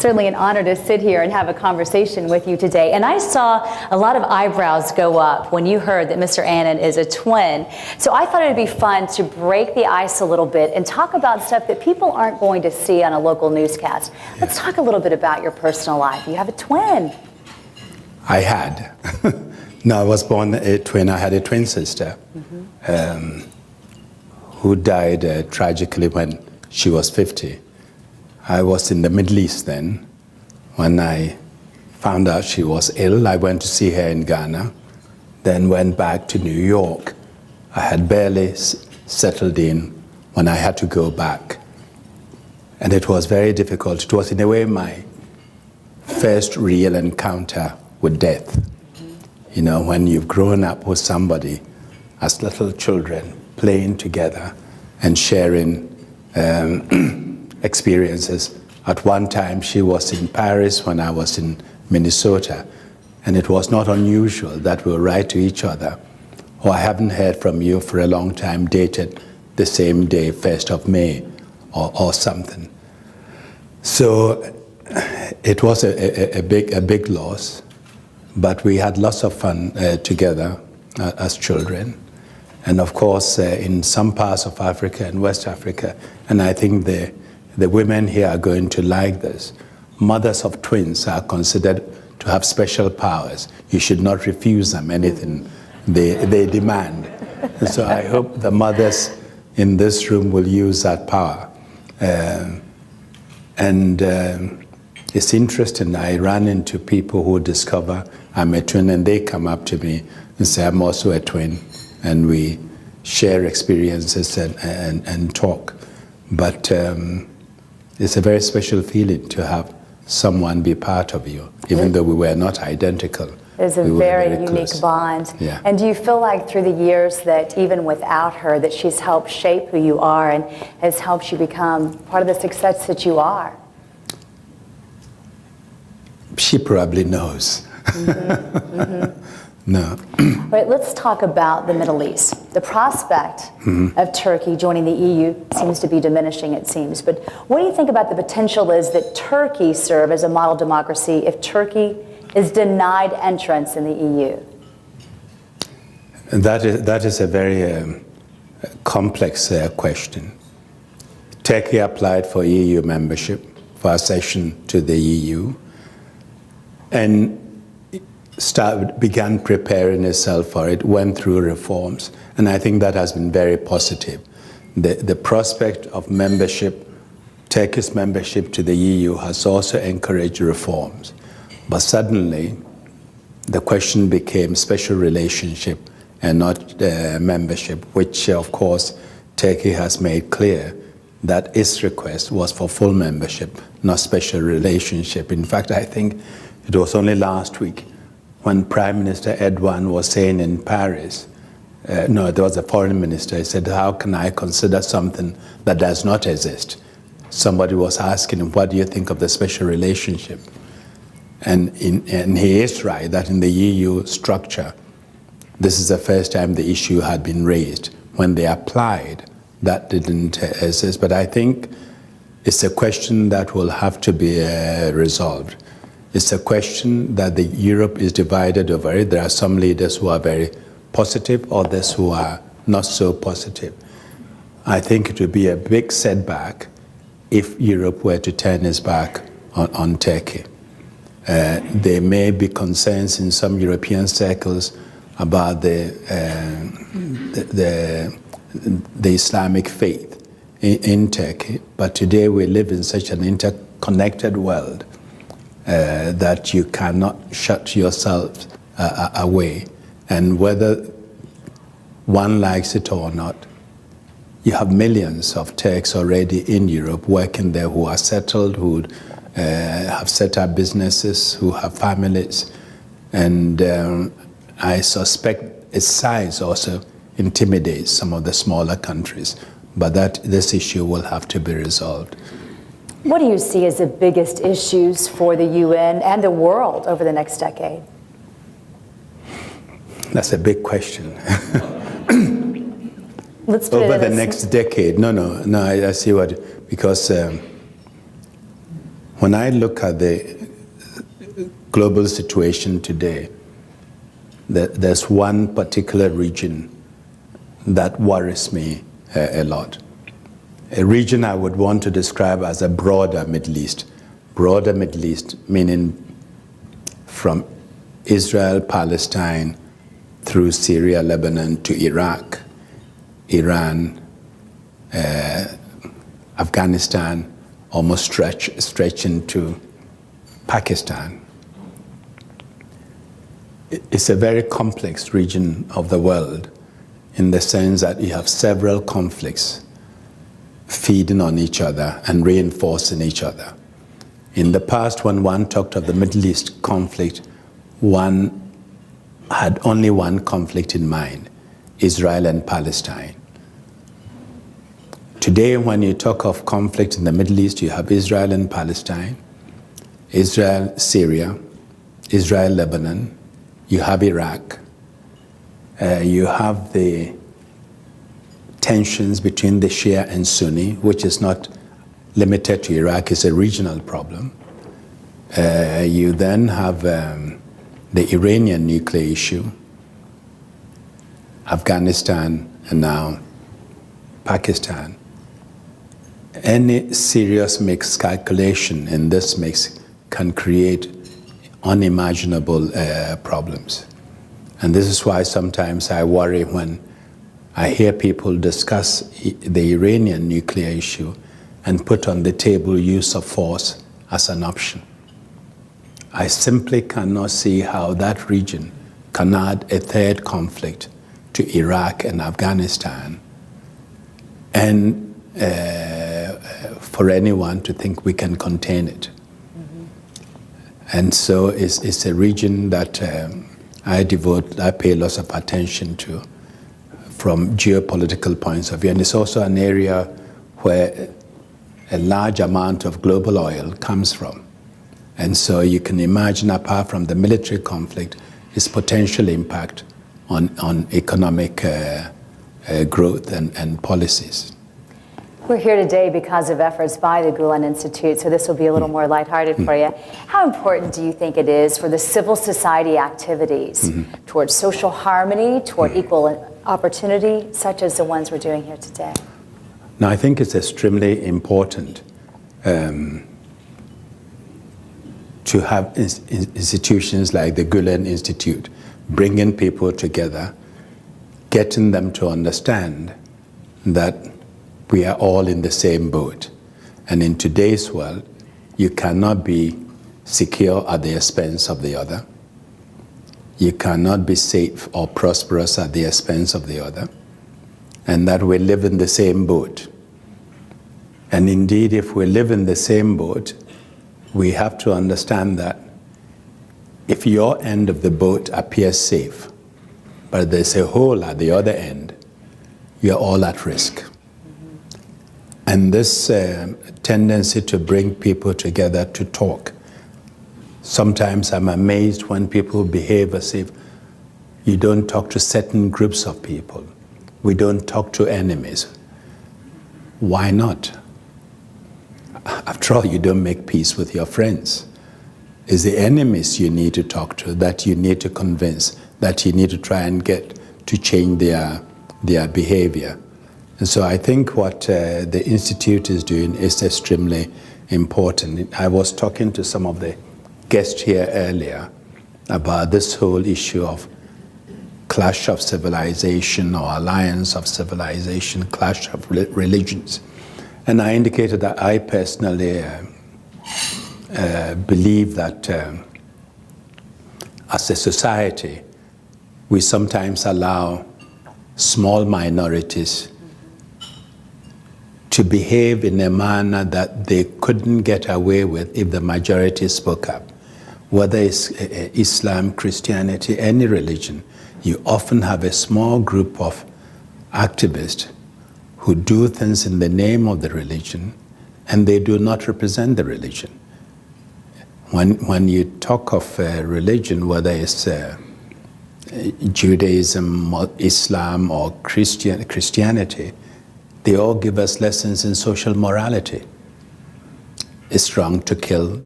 certainly an honor to sit here and have a conversation with you today. And I saw a lot of eyebrows go up when you heard that Mr. Annan is a twin. So I thought it would be fun to break the ice a little bit and talk about stuff that people aren't going to see on a local newscast. Let's talk a little bit about your personal life. You have a twin. I had. No, I was born a twin. I had a twin sister who died tragically when she was 50. I was in the Middle East then. When I found out she was ill, I went to see her in Ghana, then went back to New York. I had barely settled in when I had to go back. And it was very difficult. It was in a way my first real encounter with death. You know, when you've grown up with somebody as little children, playing together and sharing experiences. At one time, she was in Paris when I was in Minnesota, and it was not unusual that we'll write to each other, "Oh, I haven't heard from you for a long time," dated the same day, 1st of May, or something. So it was a big loss, but we had lots of fun together as children. And of course, in some parts of Africa and West Africa, and I think the women here are going to like this, mothers of twins are considered to have special powers. You should not refuse them anything they demand. So I hope the mothers in this room will use that power. It's interesting, I ran into people who discover I'm a twin and they come up to me and say, "I'm also a twin." And we share experiences and talk. But it's a very special feeling to have someone be part of you, even though we were not identical. There's a very unique bond. Yeah. And do you feel like through the years that even without her, that she's helped shape who you are and has helped you become part of the success that you are? She probably knows. No. All right, let's talk about the Middle East. The prospect of Turkey joining the EU seems to be diminishing, it seems. But what do you think about the potential is that Turkey serve as a model democracy if Turkey is denied entrance in the EU? That is a very complex question. Turkey applied for EU membership, for accession to the EU, and began preparing itself for it, went through reforms, and I think that has been very positive. The prospect of membership, Turkey's membership to the EU, has also encouraged reforms. But suddenly, the question became special relationship and not membership, which of course Turkey has made clear that its request was for full membership, not special relationship. In fact, I think it was only last week when Prime Minister Erdogan was saying in Paris, no, there was a foreign minister, he said, "How can I consider something that does not exist?" Somebody was asking him, "What do you think of the special relationship?" And he is right that in the EU structure, this is the first time the issue had been raised. When they applied, that didn't exist. But I think it's a question that will have to be resolved. It's a question that Europe is divided over it. There are some leaders who are very positive, others who are not so positive. I think it would be a big setback if Europe were to turn its back on Turkey. There may be concerns in some European circles about the Islamic faith in Turkey, but today we live in such an interconnected world that you cannot shut yourself away. And whether one likes it or not, you have millions of Turks already in Europe working there who are settled, who have set up businesses, who have families. And I suspect its size also intimidates some of the smaller countries. But this issue will have to be resolved. What do you see as the biggest issues for the UN and the world over the next decade? That's a big question. Let's put over it the next decade. No, I see what, because When I look at the global situation today, there's one particular region that worries me a lot. A region I would want to describe as a broader Middle East. Broader Middle East, meaning from Israel, Palestine, through Syria, Lebanon, to Iraq, Iran, Afghanistan, almost stretching to Pakistan. It's a very complex region of the world in the sense that you have several conflicts feeding on each other and reinforcing each other. In the past, when one talked of the Middle East conflict, one had only one conflict in mind, Israel and Palestine. Today, when you talk of conflict in the Middle East, you have Israel and Palestine, Israel, Syria, Israel, Lebanon, you have Iraq, you have the tensions between the Shia and Sunni, which is not limited to Iraq, it's a regional problem. You then have the Iranian nuclear issue, Afghanistan, and now Pakistan. Any serious mix calculation in this mix can create unimaginable problems. And this is why sometimes I worry when I hear people discuss the Iranian nuclear issue and put on the table use of force as an option. I simply cannot see how that region can add a third conflict to Iraq and Afghanistan, and for anyone to think we can contain it. And so it's a region that I pay lots of attention to from geopolitical points of view. And it's also an area where a large amount of global oil comes from. And so you can imagine, apart from the military conflict, its potential impact on economic growth and policies. We're here today because of efforts by the Gulen Institute, so this will be a little more lighthearted for you. How important do you think it is for the civil society activities towards social harmony, toward equal opportunity, such as the ones we're doing here today? Now, I think it's extremely important to have institutions like the Gulen Institute, bringing people together, getting them to understand that we are all in the same boat. And in today's world, you cannot be secure at the expense of the other. You cannot be safe or prosperous at the expense of the other. And that we live in the same boat. And indeed, if we live in the same boat, we have to understand that if your end of the boat appears safe, but there's a hole at the other end, you're all at risk. And this tendency to bring people together to talk. Sometimes I'm amazed when people behave as if you don't talk to certain groups of people. We don't talk to enemies. Why not? After all, you don't make peace with your friends. It's the enemies you need to talk to, that you need to convince, that you need to try and get to change their behavior. And so I think what the Institute is doing is extremely important. I was talking to some of the guests here earlier about this whole issue of clash of civilization or alliance of civilization, clash of religions. And I indicated that I personally believe that as a society, we sometimes allow small minorities to behave in a manner that they couldn't get away with if the majority spoke up. Whether it's Islam, Christianity, any religion, you often have a small group of activists who do things in the name of the religion, and they do not represent the religion. When you talk of religion, whether it's Judaism, or Islam, or Christianity, they all give us lessons in social morality. is wrong to kill